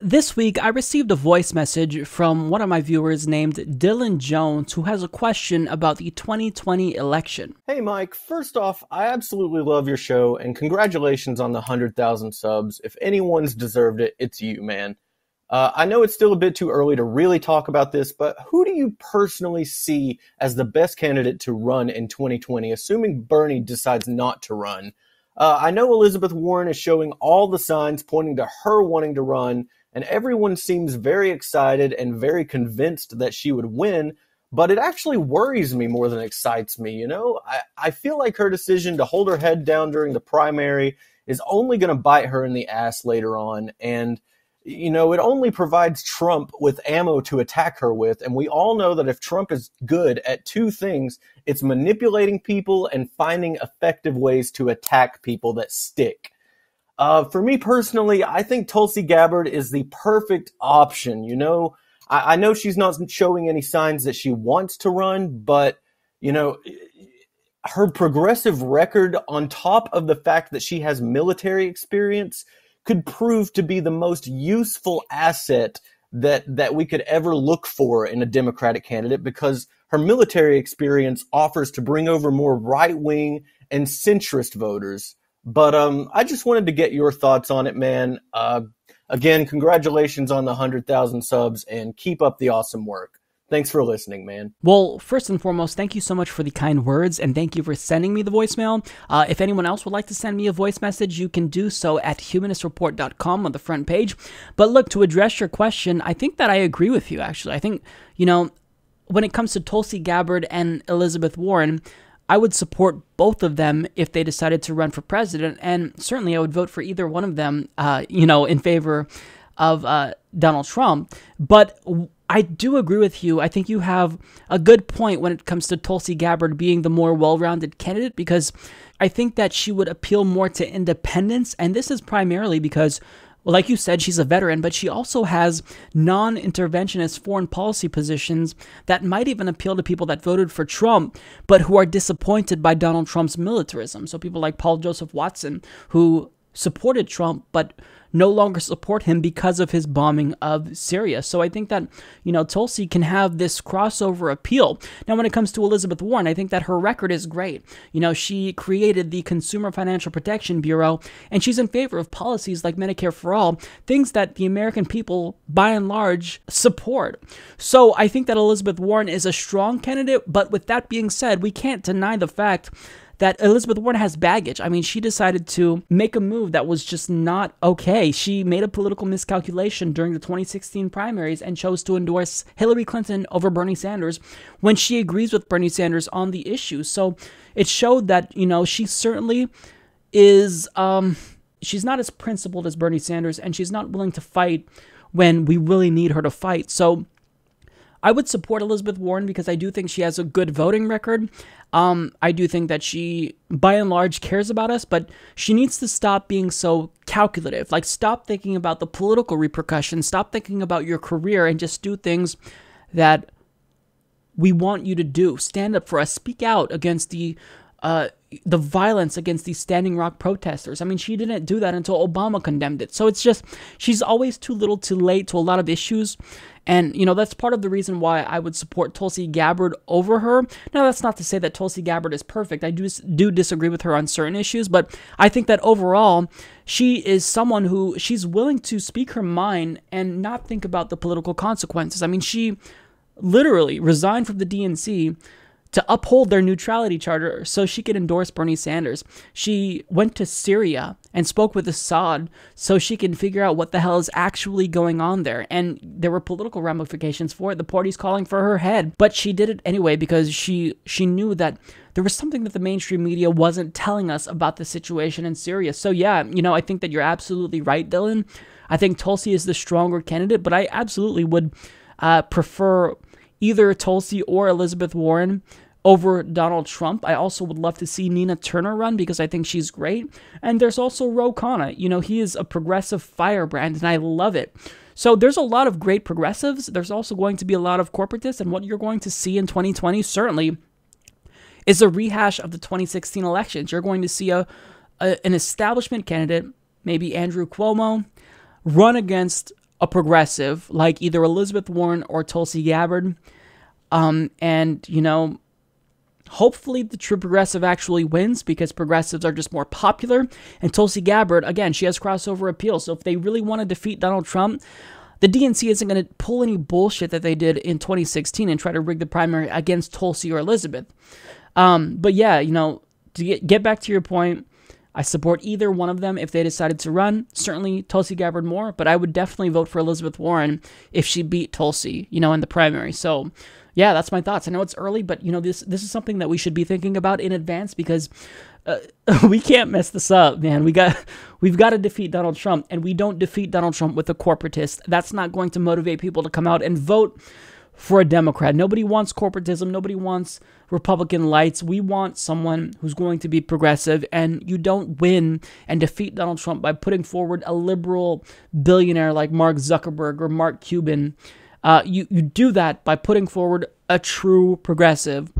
This week, I received a voice message from one of my viewers named Dylan Jones, who has a question about the 2020 election. Hey Mike, first off, I absolutely love your show, and congratulations on the 100,000 subs. If anyone's deserved it, it's you, man. I know it's still a bit too early to really talk about this, but who do you personally see as the best candidate to run in 2020, assuming Bernie decides not to run? I know Elizabeth Warren is showing all the signs pointing to her wanting to run, and everyone seems very excited and very convinced that she would win, but it actually worries me more than excites me, you know? I feel like her decision to hold her head down during the primary is only going to bite her in the ass later on, and, you know, it only provides Trump with ammo to attack her with, and we all know that if Trump is good at two things, it's manipulating people and finding effective ways to attack people that stick. For me personally, I think Tulsi Gabbard is the perfect option. You know, I know she's not showing any signs that she wants to run, but, you know, her progressive record on top of the fact that she has military experience could prove to be the most useful asset that we could ever look for in a Democratic candidate, because her military experience offers to bring over more right-wing and centrist voters. But I just wanted to get your thoughts on it, man. Again, congratulations on the 100,000 subs, and keep up the awesome work. Thanks for listening, man. Well, first and foremost, thank you so much for the kind words, and thank you for sending me the voicemail. If anyone else would like to send me a voice message, you can do so at humanistreport.com on the front page. But look, to address your question, I think that I agree with you, actually. I think, you know, when it comes to Tulsi Gabbard and Elizabeth Warren, I would support both of them if they decided to run for president, and certainly I would vote for either one of them, in favor of Donald Trump. But I do agree with you. I think you have a good point when it comes to Tulsi Gabbard being the more well-rounded candidate, because I think that she would appeal more to independents, and this is primarily because, well, like you said, she's a veteran, but she also has non-interventionist foreign policy positions that might even appeal to people that voted for Trump, but who are disappointed by Donald Trump's militarism. So people like Paul Joseph Watson, who supported Trump, but no longer support him because of his bombing of Syria. So I think that, you know, Tulsi can have this crossover appeal. Now, when it comes to Elizabeth Warren, I think that her record is great. You know, she created the Consumer Financial Protection Bureau, and she's in favor of policies like Medicare for All, things that the American people, by and large, support. So I think that Elizabeth Warren is a strong candidate, but with that being said, we can't deny the fact that Elizabeth Warren has baggage. I mean, she decided to make a move that was just not okay. She made a political miscalculation during the 2016 primaries and chose to endorse Hillary Clinton over Bernie Sanders when she agrees with Bernie Sanders on the issue. So it showed that, you know, she certainly is, she's not as principled as Bernie Sanders, and she's not willing to fight when we really need her to fight. So I would support Elizabeth Warren because I do think she has a good voting record. I do think that she, by and large, cares about us, but she needs to stop being so calculative. Like, stop thinking about the political repercussions. Stop thinking about your career and just do things that we want you to do. Stand up for us. Speak out against the violence against these Standing Rock protesters. I mean, she didn't do that until Obama condemned it. So it's just, she's always too little too late to a lot of issues. And, you know, that's part of the reason why I would support Tulsi Gabbard over her. Now, that's not to say that Tulsi Gabbard is perfect. I do disagree with her on certain issues, but I think that overall, she is someone who, she's willing to speak her mind and not think about the political consequences. I mean, she literally resigned from the DNC to uphold their neutrality charter so she could endorse Bernie Sanders. She went to Syria and spoke with Assad so she can figure out what the hell is actually going on there. And there were political ramifications for it. The party's calling for her head. But she did it anyway because she knew that there was something that the mainstream media wasn't telling us about the situation in Syria. So yeah, you know, I think that you're absolutely right, Dylan. I think Tulsi is the stronger candidate, but I absolutely would prefer either Tulsi or Elizabeth Warren over Donald Trump. I also would love to see Nina Turner run because I think she's great. And there's also Ro Khanna. You know, he is a progressive firebrand, and I love it. So there's a lot of great progressives. There's also going to be a lot of corporatists, and what you're going to see in 2020 certainly is a rehash of the 2016 elections. You're going to see an establishment candidate, maybe Andrew Cuomo, run against a progressive like either Elizabeth Warren or Tulsi Gabbard. And, you know, hopefully the true progressive actually wins because progressives are just more popular. And Tulsi Gabbard, again, she has crossover appeal. So if they really want to defeat Donald Trump, the DNC isn't going to pull any bullshit that they did in 2016 and try to rig the primary against Tulsi or Elizabeth. But yeah, you know, to get back to your point, I support either one of them if they decided to run. Certainly Tulsi Gabbard more, but I would definitely vote for Elizabeth Warren if she beat Tulsi, you know, in the primary. So yeah, that's my thoughts. I know it's early, but you know, this is something that we should be thinking about in advance because we can't mess this up, man. We've got to defeat Donald Trump, and we don't defeat Donald Trump with a corporatist. That's not going to motivate people to come out and vote for a Democrat. Nobody wants corporatism. Nobody wants Republican lights. We want someone who's going to be progressive, and you don't win and defeat Donald Trump by putting forward a liberal billionaire like Mark Zuckerberg or Mark Cuban. You do that by putting forward a true progressive.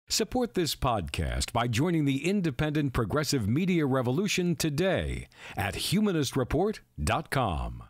Support this podcast by joining the independent progressive media revolution today at humanistreport.com.